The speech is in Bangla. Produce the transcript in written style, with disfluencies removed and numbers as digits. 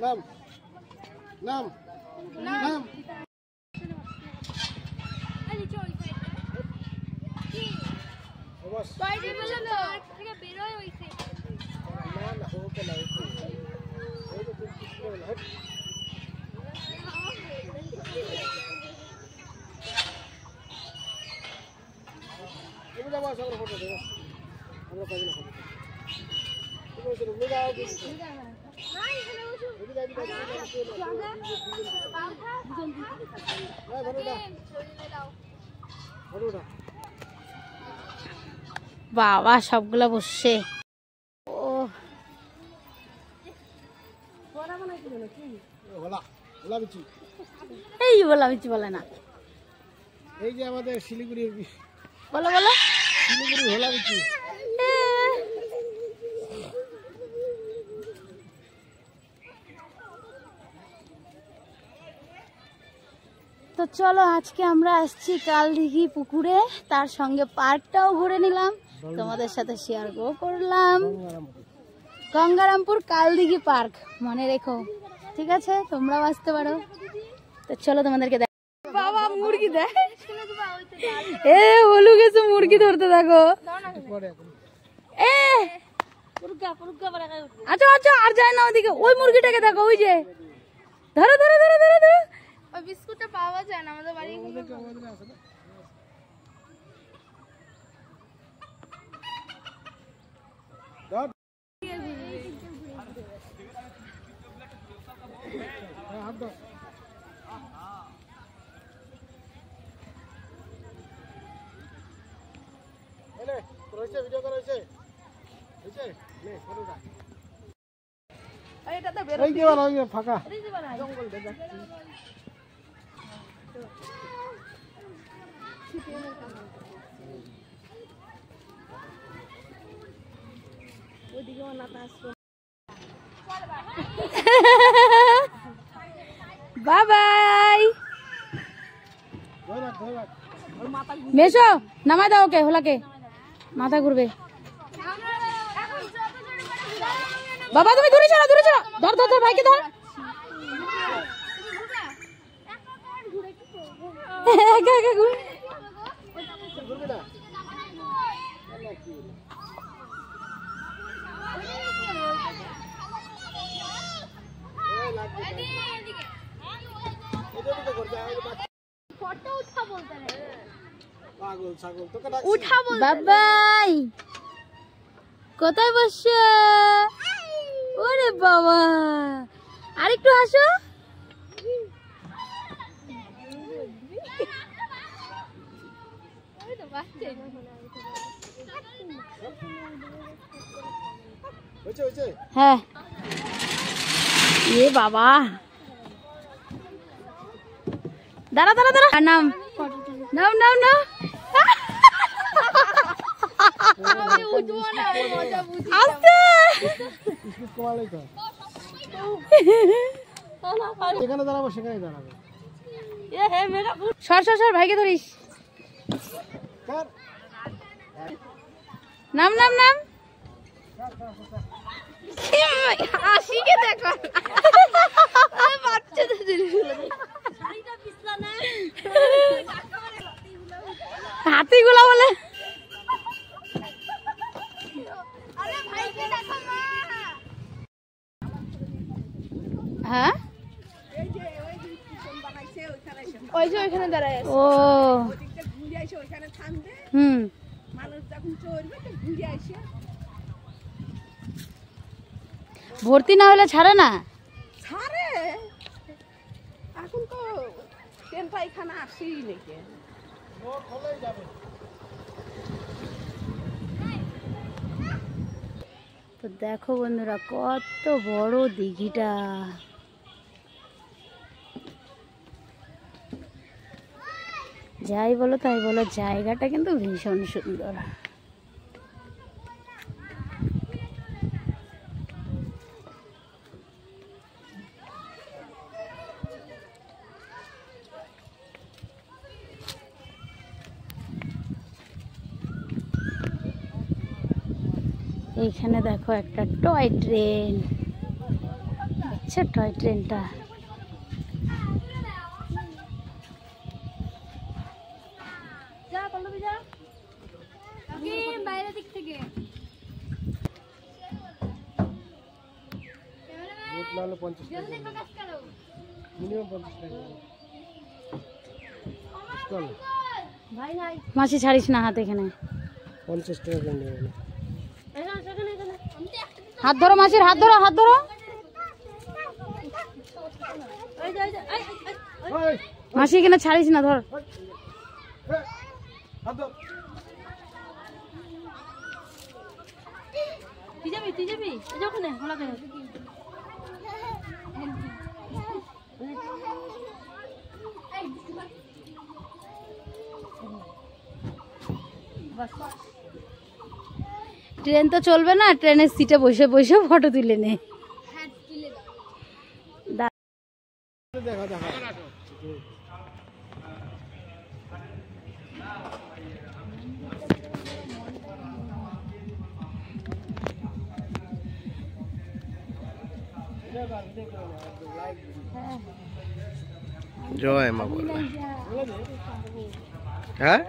নাম নাম নাম বাবা সবগুলা বসছে। ও এই বলা বিচি বলে না, এই যে আমাদের শিলিগুড়ির বলো বলো শিলিগুড়ি হোলা বিচি। তো চলো আজকে আমরা আসছি কালদিঘি পুকুরে, তার সঙ্গে পার্কটাও ঘুরে নিলাম, তোমাদের সাথে শেয়ার করলাম। গঙ্গারামপুর কালদিঘি পার্ক মনে রেখো, ঠিক আছে? তোমরাও আসতে পারো। তো চলো তোমাদেরকে দেখ। বাবা মুরগি দেখ, এ হলু গেছে মুরগি ধরতে, দেখো। আচ্ছা আচ্ছা আর যায় না ওদিকে, ওই মুরগিটাকে দেখো, ওই যে ধরো ধরো ধরো ধরো ধরো। ওই বিস্কুটটা পাওয়া যায় না আমাদের বাড়ি। ফাঁকা বাই বাই। মেশো নামাই দাও ওকে, হোলাকে মাথা ঘুরবে। বাবা তুমি দূরে চলো, দূরে চলো, ধর ধর ধর ভাইকে ধর। একা একা ঘুরে। বাবাই কোথায় বসছো? ওরে বাবা আরেকটু হাসো। হ্যাঁ এ বাবা দাঁড়া দাঁড়া দাঁড়া, নাম নাম নাম নাম। এখানে দাঁড়াবো, সেখানে দাঁড়াবো। সর সর সর, ভাইকে ধরিস। নাম নাম নাম। হাসিকে দেখো, হাতিগুলা বলে। হ্যাঁ ওই যে ওইখানে দাঁড়ায় আছে। ও হুম ভর্তি না হলে ছাড়ে না। ছাড়ে এখন তো ট্রেন পাইখানা আসেই নাকি। তো দেখো বন্ধুরা কত বড় দিঘিটা। যাই বলো তাই বলো, জায়গাটা কিন্তু ভীষণ সুন্দর। এইখানে দেখো একটা টয় ট্রেন, দেখছো টয় ট্রেনটা? বাইরে দিক থেকে বোট না হলে 50 টাকা, মিনিমাম 50 টাকা। চল, মাসি ছাড়িস না হাত, এখানে 50 টাকা করে নেবে না। হাত ধরো মাসির, হাত ধরো, হাত ধরো। ওই, মাসি এখানে ছাড়িস না, ধর। হাত ধর। তুই যাবি, তুই যাবি ওখানে হলাকে। ট্রেন তো চলবে না, ট্রেনের সিটে বসে বসে ফটো তুলে নে। দেখা দেখা। জয় মা বলে। হ্যাঁ